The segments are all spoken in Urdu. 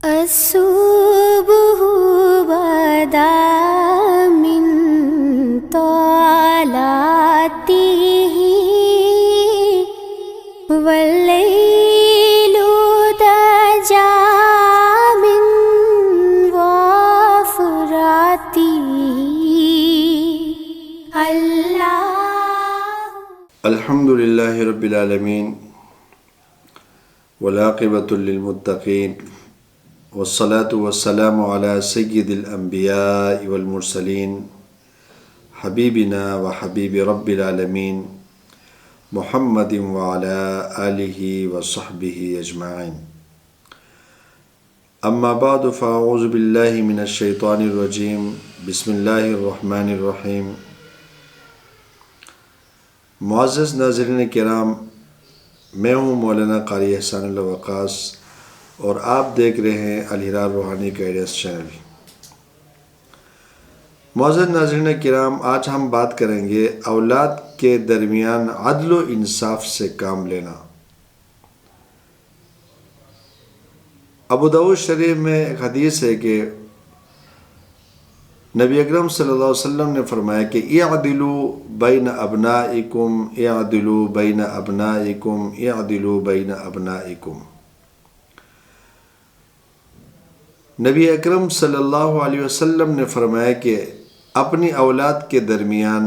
الصبح بدا من طلعته والليل دجى من وفراته الحمد للہ رب العالمین والعاقبۃ للمتقین والصلاة والسلام علی سید الانبیاء والمرسلین حبیبنا وحبیب رب العالمین محمد وعلی آلہ وصحبہ اجمعین اما بعد فاعوذ باللہ من الشیطان الرجیم بسم اللہ الرحمن الرحیم۔ معزز ناظرین کرام، میں ہوں مولانا قاری احسان اللہ وقاص اور آپ دیکھ رہے ہیں الہلال روحانی گائیڈنس چینل۔ معزز ناظرین کرام، آج ہم بات کریں گے اولاد کے درمیان عدل و انصاف سے کام لینا۔ ابو داؤد شریف میں ایک حدیث ہے کہ نبی اکرم صلی اللہ علیہ وسلم نے فرمایا کہ اعدلوا بین ابنائکم اعدلوا بین ابنائکم اعدلوا بین ابنائکم۔ نبی اکرم صلی اللہ علیہ وسلم نے فرمایا کہ اپنی اولاد کے درمیان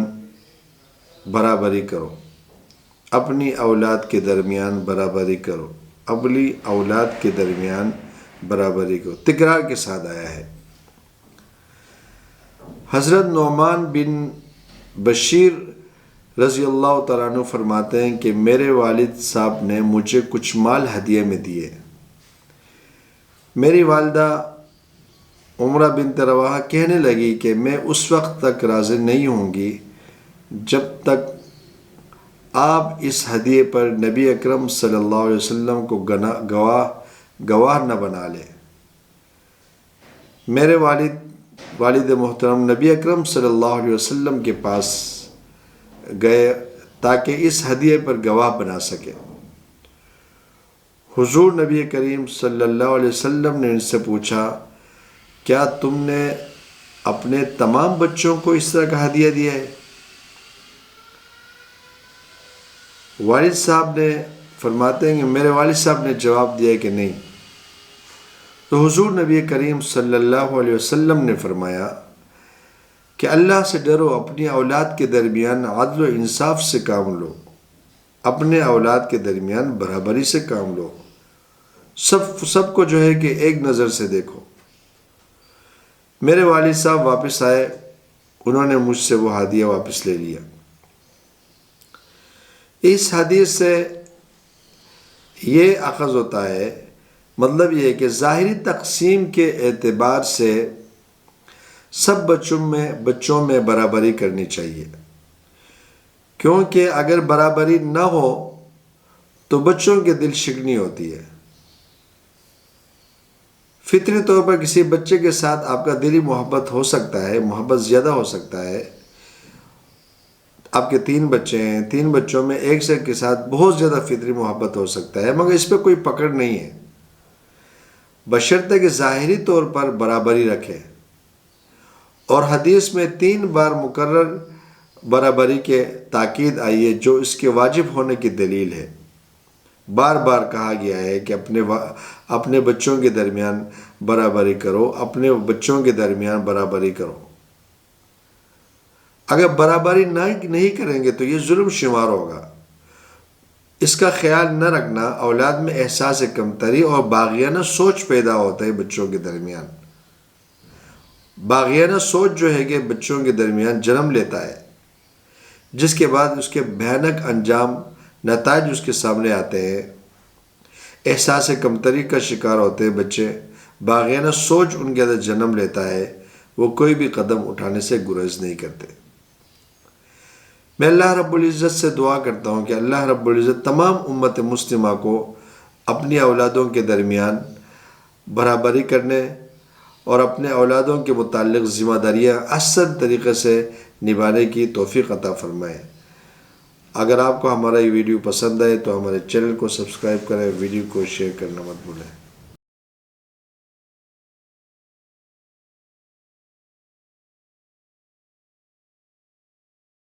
برابری کرو، اپنی اولاد کے درمیان برابری کرو، اپنی اولاد کے درمیان برابری کرو، تکرار کے ساتھ آیا ہے۔ حضرت نعمان بن بشیر رضی اللہ تعالیٰ عنہ فرماتے ہیں کہ میرے والد صاحب نے مجھے کچھ مال ہدیے میں دیے۔ میری والدہ عمرہ بنت رواحہ کہنے لگی کہ میں اس وقت تک راضی نہیں ہوں گی جب تک آپ اس ہدیے پر نبی اکرم صلی اللہ علیہ وسلم کو گواہ نہ بنا لیں۔ میرے والد محترم نبی اکرم صلی اللہ علیہ وسلم کے پاس گئے تاکہ اس ہدیے پر گواہ بنا سکے۔ حضور نبی کریم صلی اللہ علیہ وسلم نے ان سے پوچھا، کیا تم نے اپنے تمام بچوں کو اس طرح کا ہدیہ دیا ہے؟ والد صاحب نے فرماتے ہیں کہ میرے والد صاحب نے جواب دیا کہ نہیں۔ تو حضور نبی کریم صلی اللہ علیہ وسلم نے فرمایا کہ اللہ سے ڈرو، اپنی اولاد کے درمیان عدل و انصاف سے کام لو، اپنے اولاد کے درمیان برابری سے کام لو، سب کو جو ہے کہ ایک نظر سے دیکھو۔ میرے والد صاحب واپس آئے، انہوں نے مجھ سے وہ ہدیہ واپس لے لیا۔ اس حدیث سے یہ اخذ ہوتا ہے، مطلب یہ ہے کہ ظاہری تقسیم کے اعتبار سے سب بچوں میں برابری کرنی چاہیے، کیونکہ اگر برابری نہ ہو تو بچوں کے دل شکنی ہوتی ہے۔ فطری طور پر کسی بچے کے ساتھ آپ کا دلی محبت ہو سکتا ہے، محبت زیادہ ہو سکتا ہے۔ آپ کے 3 بچے ہیں، 3 بچوں میں ایک سے کے ساتھ بہت زیادہ فطری محبت ہو سکتا ہے، مگر اس پہ کوئی پکڑ نہیں ہے، بشرطے کہ ظاہری طور پر برابری رکھے۔ اور حدیث میں 3 بار مکرر برابری کے تاکید آئی ہے جو اس کے واجب ہونے کی دلیل ہے۔ بار بار کہا گیا ہے کہ اپنے بچوں کے درمیان برابری کرو، اپنے بچوں کے درمیان برابری کرو۔ اگر برابری نہیں کریں گے تو یہ ظلم شمار ہوگا۔ اس کا خیال نہ رکھنا اولاد میں احساس کمتری اور باغیانہ سوچ پیدا ہوتا ہے بچوں کے درمیان۔ باغیانہ سوچ جو ہے کہ بچوں کے درمیان جنم لیتا ہے، جس کے بعد اس کے بھیانک انجام نتائج اس کے سامنے آتے ہیں۔ احساس کمتری کا شکار ہوتے ہیں بچے، باغیانہ سوچ ان کے اندر جنم لیتا ہے، وہ کوئی بھی قدم اٹھانے سے گریز نہیں کرتے۔ میں اللہ رب العزت سے دعا کرتا ہوں کہ اللہ رب العزت تمام امت مسلمہ کو اپنی اولادوں کے درمیان برابری کرنے اور اپنے اولادوں کے متعلق ذمہ داریاں احسن طریقے سے نبھانے کی توفیق عطا فرمائے۔ اگر آپ کو ہمارا یہ ویڈیو پسند آئے تو ہمارے چینل کو سبسکرائب کریں، ویڈیو کو شیئر کرنا مت بھولیں۔